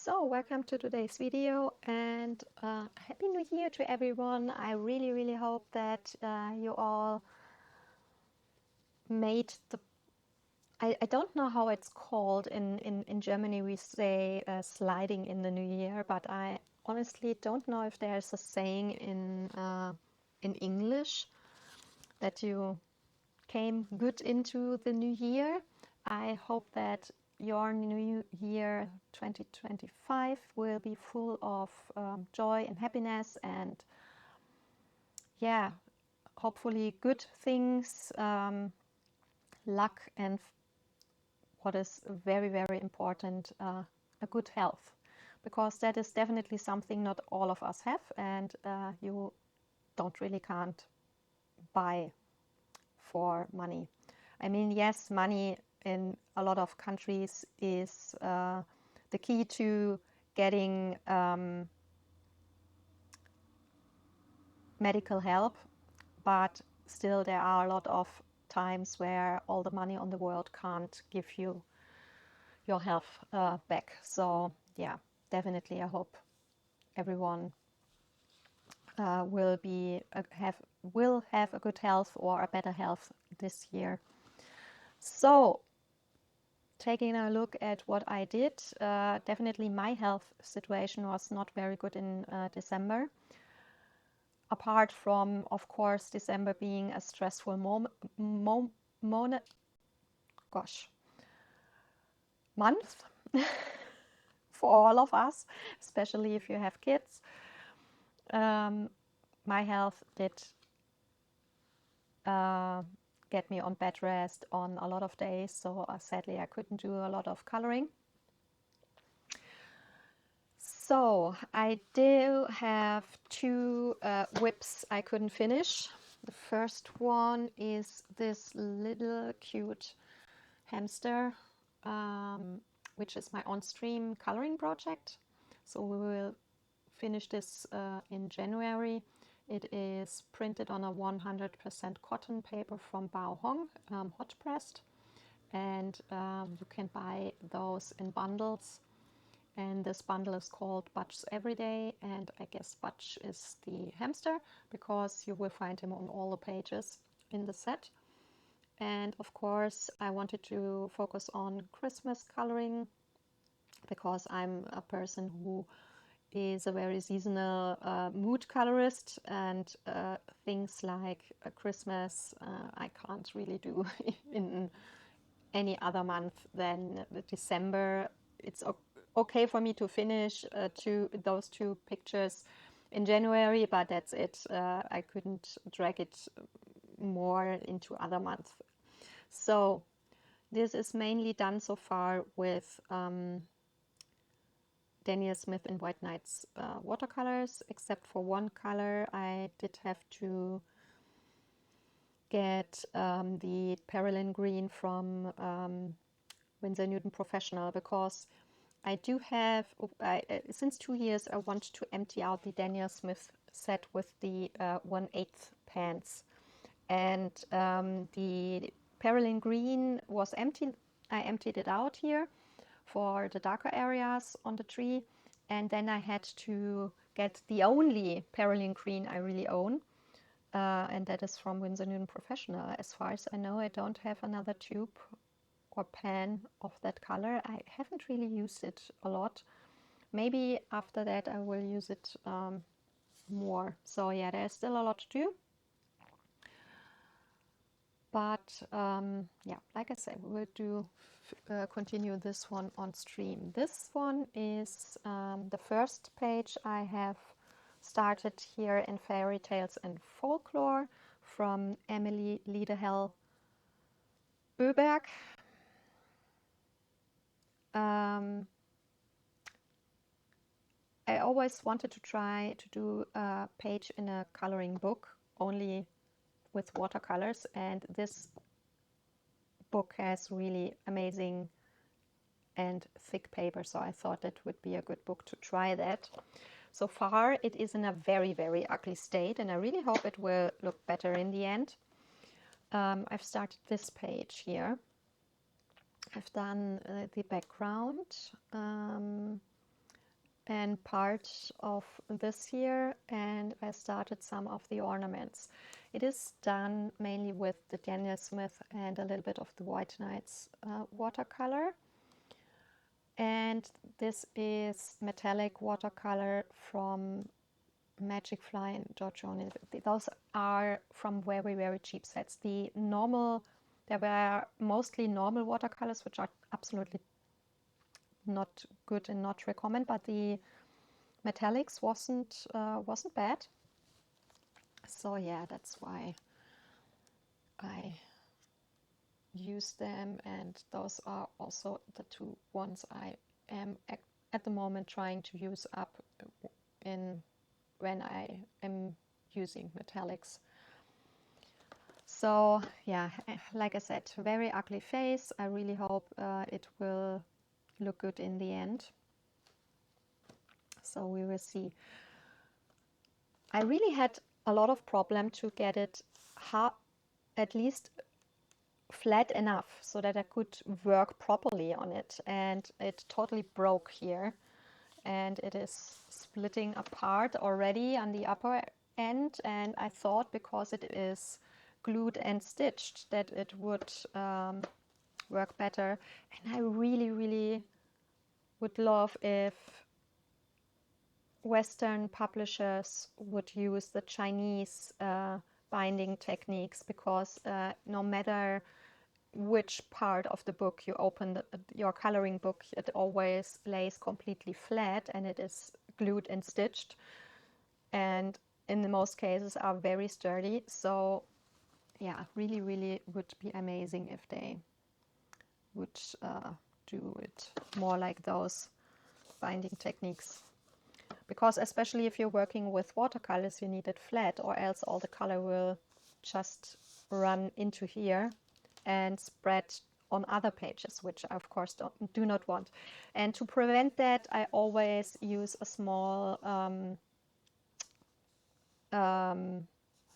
So, welcome to today's video and Happy New Year to everyone. I really hope that you all made the... I don't know how it's called in Germany. We say sliding in the new year, but I honestly don't know if there's a saying in English that you came good into the new year. I hope that your new year 2025 will be full of joy and happiness and hopefully good things, luck, and what is very important, a good health, because that is definitely something not all of us have, and you can't buy for money. I mean, yes, money in a lot of countries is the key to getting medical help, but still there are a lot of times where all the money on the world can't give you your health back. So yeah, definitely I hope everyone will have a good health or a better health this year. So, taking a look at what I did, definitely my health situation was not very good in December. Apart from, of course, December being a stressful month for all of us, especially if you have kids. My health did get me on bed rest on a lot of days, so sadly I couldn't do a lot of coloring. So I do have two whips I couldn't finish. The first one is this little cute hamster, which is my on-stream coloring project. So we will finish this in January. It is printed on a 100% cotton paper from Bao Hong, hot pressed, and you can buy those in bundles. And this bundle is called Butch's Everyday, and I guess Butch is the hamster because you will find him on all the pages in the set. And of course I wanted to focus on Christmas coloring because I'm a person who is a very seasonal mood colorist, and things like Christmas I can't really do in any other month than December. It's okay for me to finish those two pictures in January, but that's it. I couldn't drag it more into other months. So this is mainly done so far with Daniel Smith and White Nights watercolors, except for one color I did have to get the Perylene Green from Winsor Newton Professional, because I do have, since 2 years I want to empty out the Daniel Smith set with the 1/8 pans, and the Perylene Green was empty. I emptied it out here for the darker areas on the tree, and then I had to get the only Perylene Green I really own, and that is from Winsor Newton Professional. As far as I know, I don't have another tube or pan of that color. I haven't really used it a lot. Maybe after that I will use it more. So yeah, there's still a lot to do. But yeah, like I said, we will do continue this one on stream. This one is the first page I have started here in Fairy Tales and Folklore from Emily Liederhell Böberg. I always wanted to try to do a page in a coloring book only with watercolors, and this book has really amazing and thick paper, so I thought that would be a good book to try that. So far it is in a very ugly state, and I really hope it will look better in the end. I've started this page here. I've done the background. and part of this year, and I started some of the ornaments. It is done mainly with the Daniel Smith and a little bit of the White Nights watercolor. And this is metallic watercolor from Magic Fly and Giorgione. Those are from very, very cheap sets. The normal, there were mostly normal watercolors, which are absolutely not good and not recommend, but the metallics wasn't bad. So yeah, that's why I use them, and those are also the two ones I am at the moment trying to use up in when I am using metallics. So yeah, like I said, very ugly face. I really hope it will look good in the end. So we will see. I really had a lot of problem to get it at least flat enough so that I could work properly on it, and it totally broke here, and it is splitting apart already on the upper end, and I thought because it is glued and stitched that it would work better. And I really would love if Western publishers would use the Chinese binding techniques, because no matter which part of the book you open, your coloring book, it always lays completely flat, and it is glued and stitched, and in the most cases are very sturdy. So yeah, really would be amazing if they would do it more like those binding techniques, because especially if you're working with watercolors, you need it flat, or else all the color will just run into here and spread on other pages, which I of course do not want. And to prevent that, I always use a small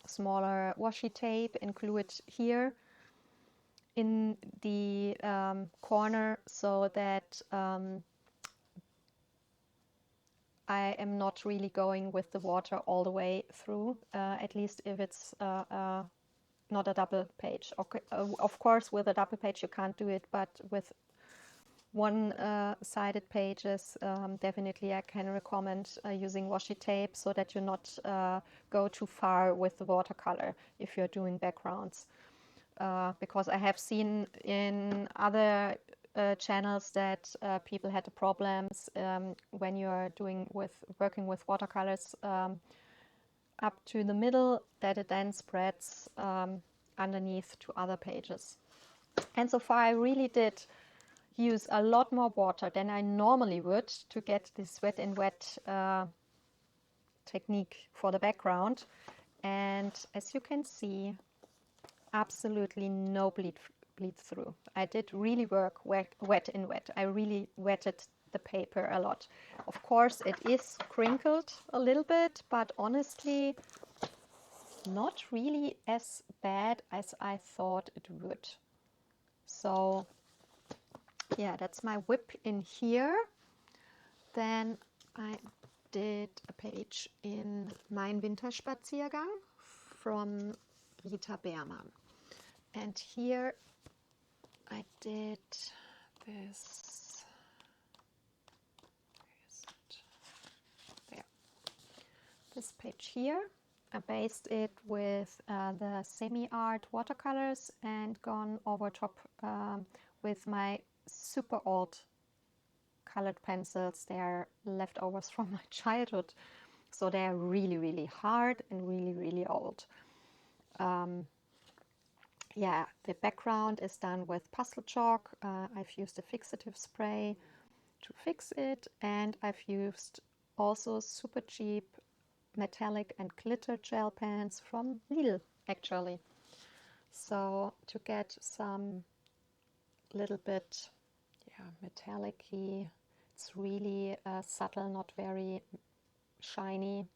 smaller washi tape and glue it here in the corner, so that I am not really going with the water all the way through, at least if it's not a double page. Okay, of course, with a double page you can't do it, but with one-sided pages, definitely I can recommend using washi tape, so that you not go too far with the watercolor if you're doing backgrounds. Because I have seen in other channels that people had the problems when you're working with watercolors up to the middle, that it then spreads underneath to other pages. And so far I really did use a lot more water than I normally would to get this wet in wet technique for the background. And as you can see, absolutely no bleed through. I did really work wet in wet. I really wetted the paper a lot. Of course, it is crinkled a little bit, but honestly, not really as bad as I thought it would. So yeah, that's my whip in here. Then I did a page in Mein Winterspaziergang from Rita Beermann. And here I did this, there, this page here. I based it with the semi-art watercolors and gone over top with my super old colored pencils. They are leftovers from my childhood, so they are really hard and really old. Yeah, the background is done with pastel chalk. I've used a fixative spray to fix it, and I've used also super cheap metallic and glitter gel pens from Lidl, actually. So to get some little bit, yeah, metallic-y, it's really subtle, not very shiny.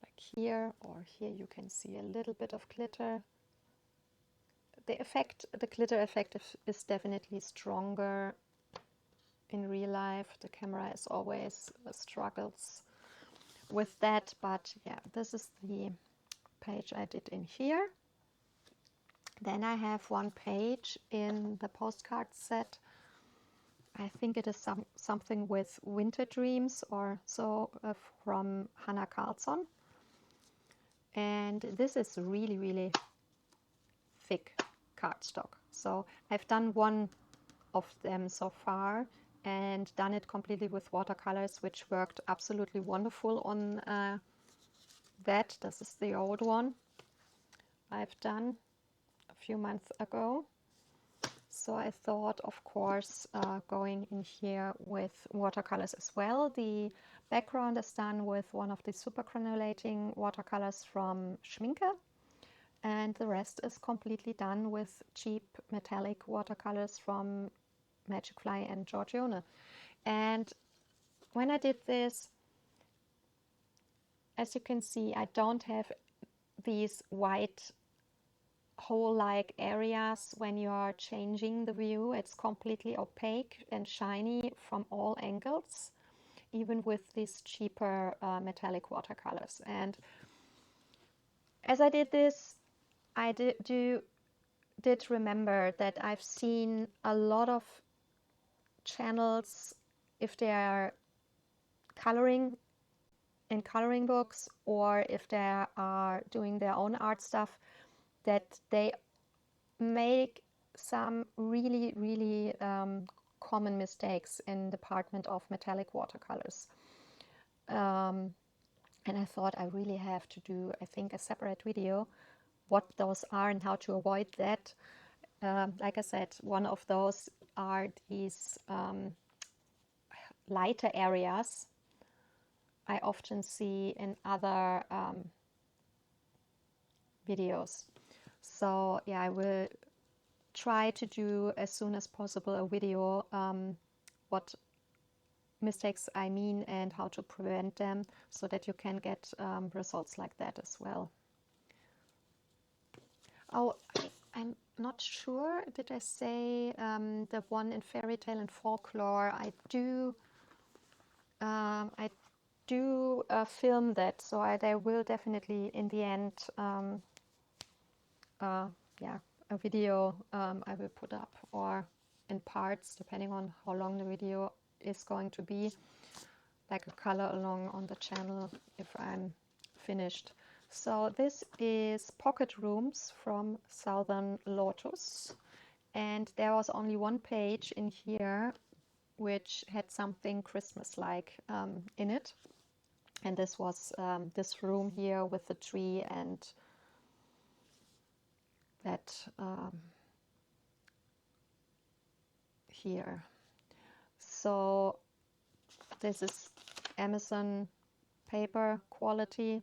Like here or here you can see a little bit of glitter. The glitter effect is definitely stronger in real life. The camera is always struggles with that, but yeah, this is the page I did in here. Then I have one page in the postcard set. I think it is something with winter dreams or so, from Hannah Carlson. And this is really, really thick cardstock. So I've done one of them so far and done it completely with watercolors, which worked absolutely wonderful on that. This is the old one I've done a few months ago. So I thought, of course, going in here with watercolors as well. The background is done with one of the super granulating watercolors from Schminke, and the rest is completely done with cheap metallic watercolors from Magic Fly and Giorgione. And when I did this, as you can see, I don't have these white hole-like areas when you are changing the view. It's completely opaque and shiny from all angles, even with these cheaper metallic watercolors. And as I did this, I did remember that I've seen a lot of channels, if they are coloring in coloring books or if they are doing their own art stuff, that they make some really, really common mistakes in the department of metallic watercolors. And I thought I really have to do, I think, a separate video what those are and how to avoid that. Like I said, one of those are these lighter areas I often see in other videos. So yeah, I will try to do as soon as possible a video what mistakes I mean and how to prevent them, so that you can get results like that as well. Oh, I'm not sure, did I say the one in Fairy Tale and Folklore? I do film that, so there will definitely in the end yeah, a video I will put up, or in parts depending on how long the video is going to be, like a color along on the channel if I'm finished. So this is Pocket Rooms from Southern Lotus, and there was only one page in here which had something Christmas-like in it, and this was this room here with the tree and that here. So this is Amazon paper quality.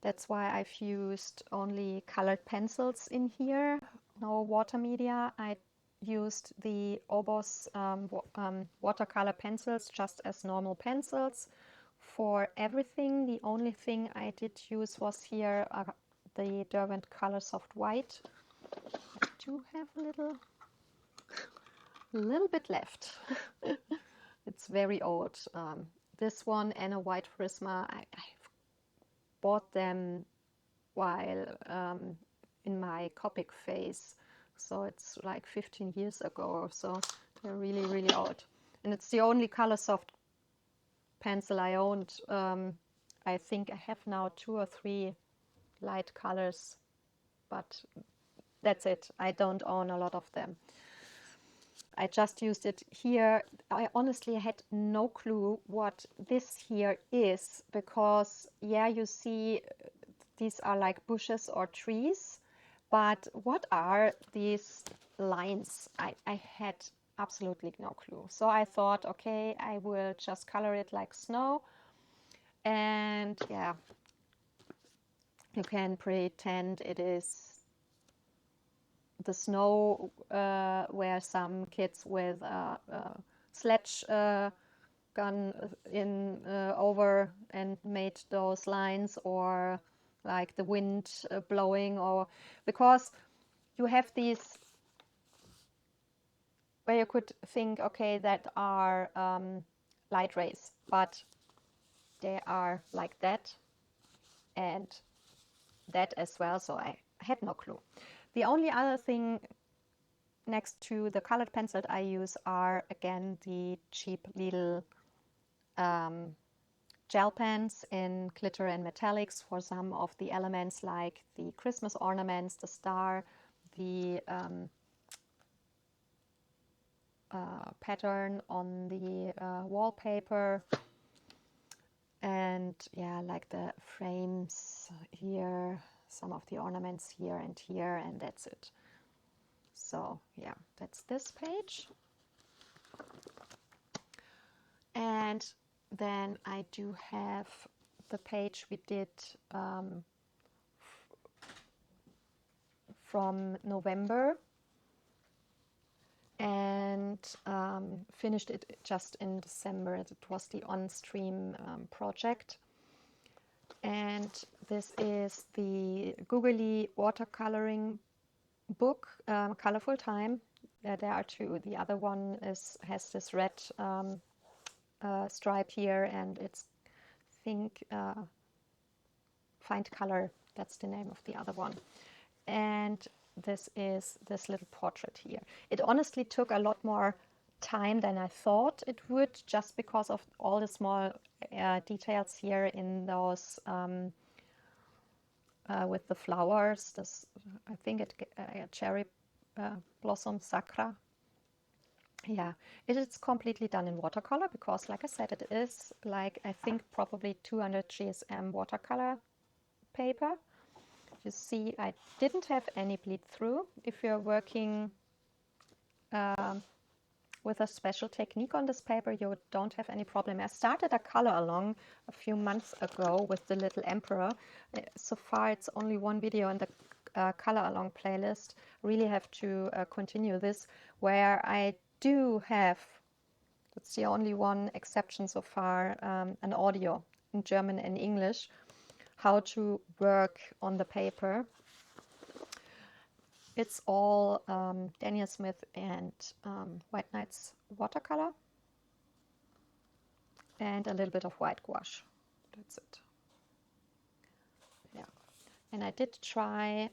That's why I've used only colored pencils in here, no water media. I used the Obos watercolor pencils just as normal pencils for everything. The only thing I did use was here the Derwent Colorsoft White. I do have a little bit left. It's very old. This one and a white Prisma, I've bought them while in my Copic phase, so it's like 15 years ago or so. They're really, really old, and it's the only Colorsoft pencil I owned. I think I have now 2 or 3 light colors, but that's it. I don't own a lot of them. I just used it here. I honestly had no clue what this here is, because yeah, you see these are like bushes or trees, but what are these lines? I had absolutely no clue. So I thought, okay, I will just color it like snow, and yeah, you can pretend it is the snow where some kids with a sledge gun in over and made those lines, or like the wind blowing, or because you have these where you could think, okay, that are light rays, but they are like that and that as well, so I had no clue. The only other thing next to the colored pencil that I use are, again, the cheap little gel pens in glitter and metallics for some of the elements, like the Christmas ornaments, the star, the pattern on the wallpaper, and yeah, like the frames here, some of the ornaments here and here, and that's it. So yeah, that's this page. And then I do have the page we did from November, and finished it just in December. It was the on-stream project. And this is the Googly watercoloring book, Colorful Time. There are two. The other one has this red stripe here, and it's, I think, Find Color. That's the name of the other one. And this is this little portrait here. It honestly took a lot more time than I thought it would, just because of all the small details here in those with the flowers. This, I think it cherry blossom sakura. Yeah, it is completely done in watercolor because, like I said, it is like, I think, probably 200 GSM watercolor paper. You see, I didn't have any bleed through. If you're working with a special technique on this paper, you don't have any problem. I started a color along a few months ago with the Little Emperor. So far, it's only one video in the color along playlist. Really have to continue this, where I do have, that's the only one exception so far, an audio in German and English, how to work on the paper. It's all Daniel Smith and White Nights watercolor and a little bit of white gouache. That's it. Yeah, and I did try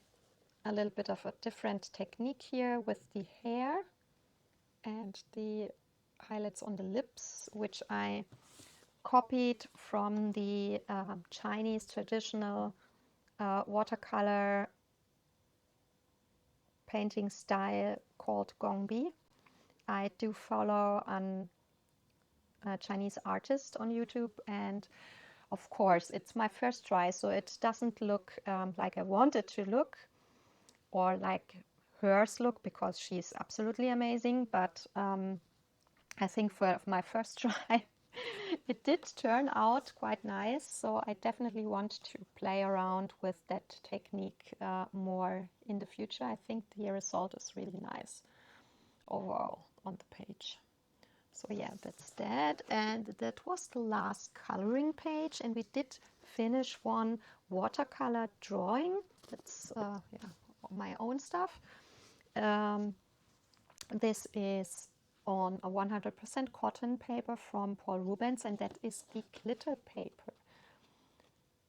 a little bit of a different technique here with the hair and the highlights on the lips, which I copied from the Chinese traditional watercolor painting style called Gongbi. I do follow a Chinese artist on YouTube, and of course it's my first try, so it doesn't look like I want it to look, or like hers look, because she's absolutely amazing, but I think for my first try it did turn out quite nice, so I definitely want to play around with that technique more in the future. I think the result is really nice overall on the page. So yeah, that's that, and that was the last coloring page, and we did finish one watercolor drawing. That's yeah, my own stuff. This is on a 100% cotton paper from Paul Rubens, and that is the glitter paper.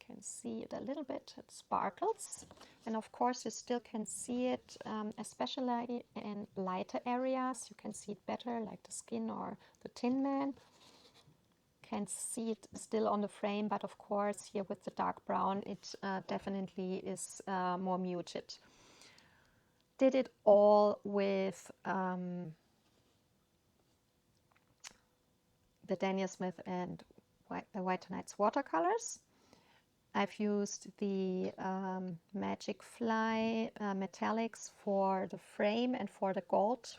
You can see it a little bit, it sparkles, and of course you still can see it, especially in lighter areas. You can see it better, like the skin or the Tin Man. Can see it still on the frame, but of course here with the dark brown it definitely is more muted. Did it all with the Daniel Smith and White Nights watercolors. I've used the Magic Fly metallics for the frame and for the gold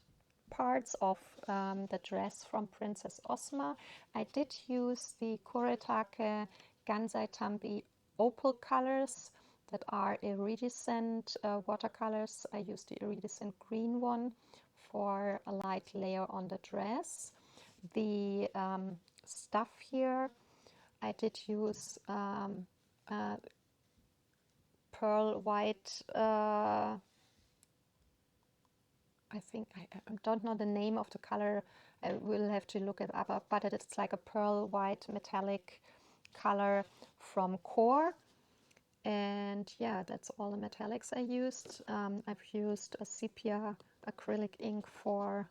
parts of the dress from Princess Ozma. I did use the Kuretake Gansai Tambi opal colors that are iridescent watercolors. I used the iridescent green one for a light layer on the dress. The stuff here, I did use pearl white I think I don't know the name of the color. I will have to look it up, but it's like a pearl white metallic color from Core. And yeah, that's all the metallics I used. I've used a sepia acrylic ink for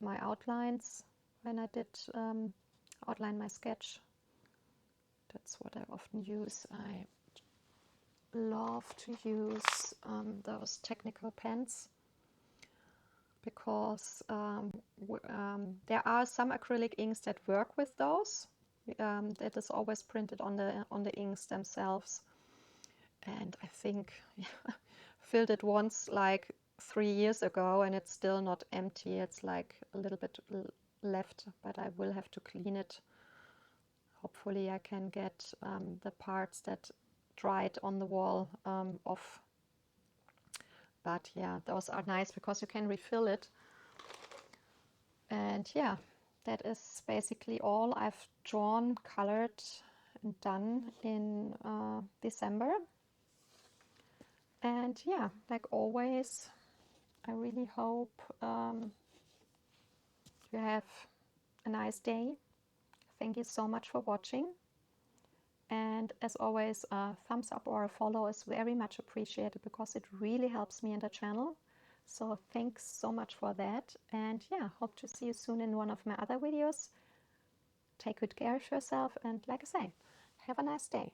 my outlines when I did outline my sketch. That's what I often use. I love to use those technical pens because there are some acrylic inks that work with those. That is always printed on the inks themselves. And I think filled it once like 3 years ago, and it's still not empty. It's like a little bit left, but I will have to clean it. Hopefully I can get the parts that dried on the wall off. But yeah, those are nice because you can refill it. And yeah, that is basically all I've drawn, colored, and done in December. And yeah, like always, I really hope you have a nice day. Thank you so much for watching. And as always, a thumbs up or a follow is very much appreciated because it really helps me in the channel. So thanks so much for that. And yeah, hope to see you soon in one of my other videos. Take good care of yourself, and like I say, have a nice day.